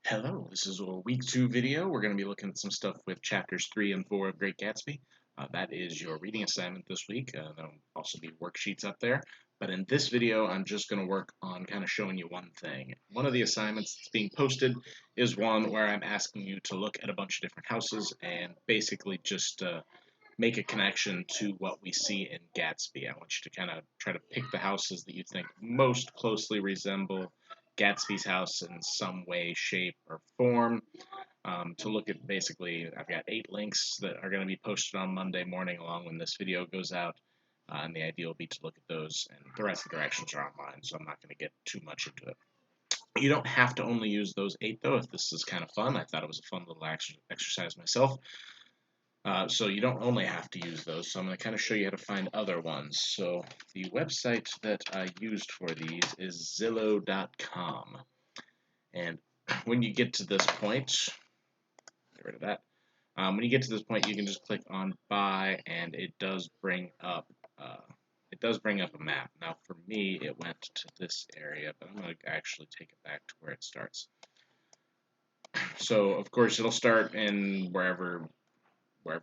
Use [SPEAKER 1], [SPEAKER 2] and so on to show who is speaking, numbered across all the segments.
[SPEAKER 1] Hello, this is a week 2 video. We're going to be looking at some stuff with chapters 3 and 4 of Great Gatsby. That is your reading assignment this week. There'll also be worksheets up there. But in this video, I'm just going to work on kind of showing you one thing. One of the assignments that's being posted is one where I'm asking you to look at a bunch of different houses and basically just make a connection to what we see in Gatsby. I want you to kind of try to pick the houses that you think most closely resemble Gatsby's house in some way, shape, or form. To look at basically, I've got 8 links that are going to be posted on Monday morning along when this video goes out. And the idea will be to look at those, and the rest of the directions are online, so I'm not going to get too much into it. You don't have to only use those 8, though, if this is kind of fun. I thought it was a fun little exercise myself. So you don't only have to use those, so I'm going to kind of show you how to find other ones. So the website that I used for these is Zillow.com. And when you get to this point, get rid of that. When you get to this point, you can just click on Buy, and it does bring up a map. Now, for me, it went to this area, but I'm going to actually take it back to where it starts. So, of course, it'll start in wherever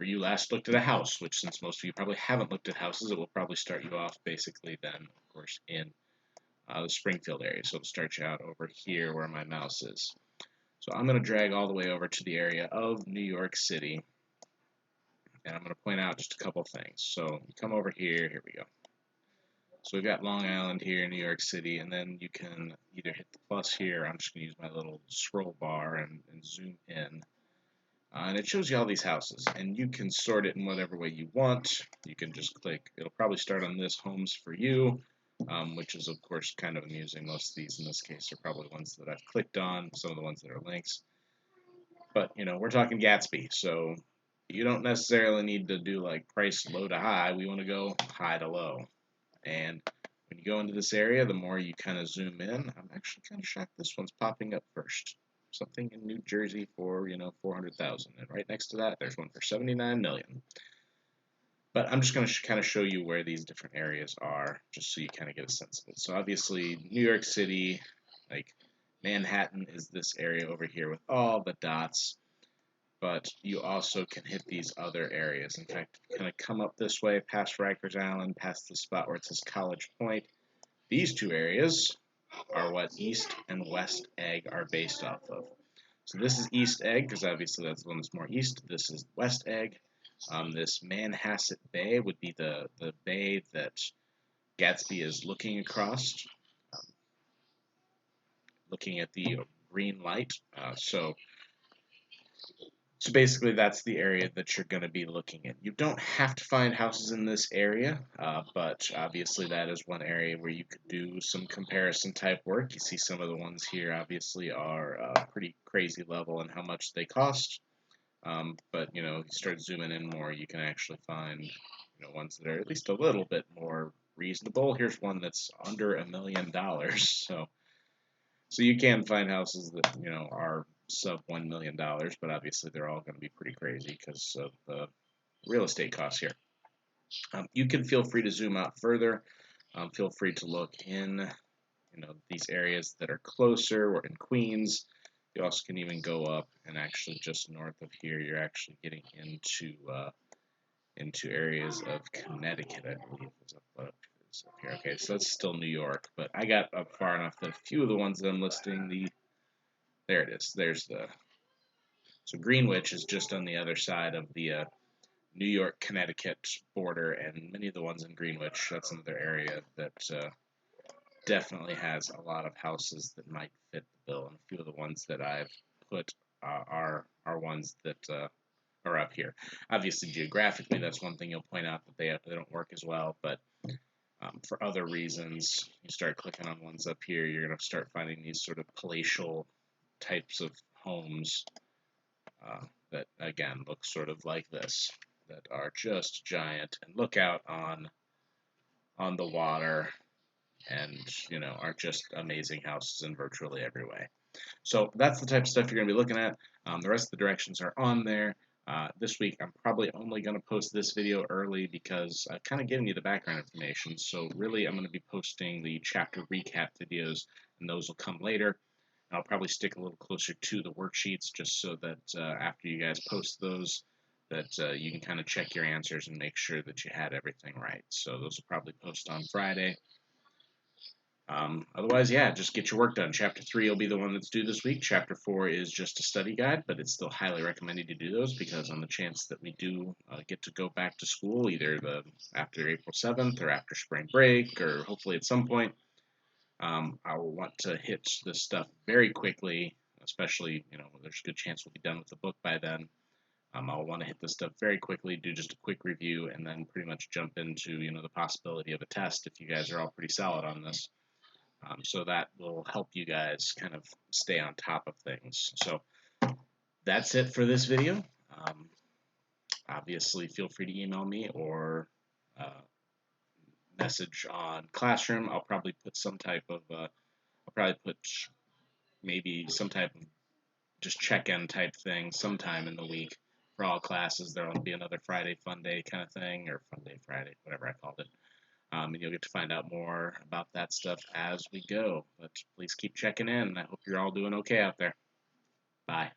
[SPEAKER 1] you last looked at a house, which since most of you probably haven't looked at houses, it will probably start you off basically then, of course, in the Springfield area. So it'll start you out over here where my mouse is. So I'm going to drag all the way over to the area of New York City, and I'm going to point out just a couple things. So you come over here we go. So we've got Long Island here, New York City, and then you can either hit the plus here. I'm just going to use my little scroll bar and zoom in. And it shows you all these houses, and you can sort it in whatever way you want. You can just click, it'll probably start on this Homes for You, which is of course kind of amusing. Most of these in this case are probably ones that I've clicked on, some of the ones that are links. But, we're talking Gatsby, so you don't necessarily need to do like price low to high. We want to go high to low. And when you go into this area, the more you kind of zoom in, I'm actually kind of shocked this one's popping up first. Something in New Jersey for, 400,000. And right next to that, there's one for 79 million. But I'm just going to kind of show you where these different areas are, just so you kind of get a sense of it. So obviously, New York City, like Manhattan is this area over here with all the dots. But you also can hit these other areas. In fact, kind of come up this way, past Rikers Island, past the spot where it says College Point. These two areas are what East and West Egg are based off of. So this is East Egg, because obviously that's the one that's more east. This is West Egg. This Manhasset Bay would be the bay that Gatsby is looking across, looking at the green light. So basically, that's the area that you're going to be looking at. You don't have to find houses in this area, but obviously that is one area where you could do some comparison type work. You see some of the ones here obviously are pretty crazy level in how much they cost. But, you start zooming in more, you can actually find, ones that are at least a little bit more reasonable. Here's one that's under $1 million. So you can find houses that, are sub $1 million, but obviously they're all going to be pretty crazy because of the real estate costs here. You can feel free to zoom out further. Feel free to look in, these areas that are closer or in Queens. You also can even go up and actually just north of here, you're actually getting into areas of Connecticut, I believe is up here. Okay, so that's still New York, but I got up far enough that a few of the ones that I'm listing, there it is. So Greenwich is just on the other side of the New York, Connecticut border, and many of the ones in Greenwich, that's another area that definitely has a lot of houses that might fit the bill, and a few of the ones that I've put are ones that are up here. Obviously, geographically, that's one thing you'll point out that they don't work as well, but for other reasons, you start clicking on ones up here, you're going to start finding these sort of palatial types of homes that, again, look sort of like this, that are just giant and look out on the water and, are just amazing houses in virtually every way. So that's the type of stuff you're going to be looking at. The rest of the directions are on there. This week, I'm probably only going to post this video early because I'm kind of giving you the background information. So really, I'm going to be posting the chapter recap videos, and those will come later. I'll probably stick a little closer to the worksheets just so that after you guys post those, that you can kind of check your answers and make sure that you had everything right. So those will probably post on Friday. Otherwise, yeah, just get your work done. Chapter 3 will be the one that's due this week. Chapter 4 is just a study guide, but it's still highly recommended you do those because on the chance that we do get to go back to school, either after April 7th or after spring break, or hopefully at some point, I will want to hit this stuff very quickly, especially, there's a good chance we'll be done with the book by then. I'll want to hit this stuff very quickly, do just a quick review, and then pretty much jump into, the possibility of a test if you guys are all pretty solid on this. So that will help you guys kind of stay on top of things. So that's it for this video. Obviously, feel free to email me or message on Classroom. I'll probably put maybe some type of just check-in type thing sometime in the week for all classes. There will be another Friday Fun Day kind of thing, or Fun Day Friday, whatever I called it. And you'll get to find out more about that stuff as we go. But please keep checking in, and I hope you're all doing okay out there. Bye.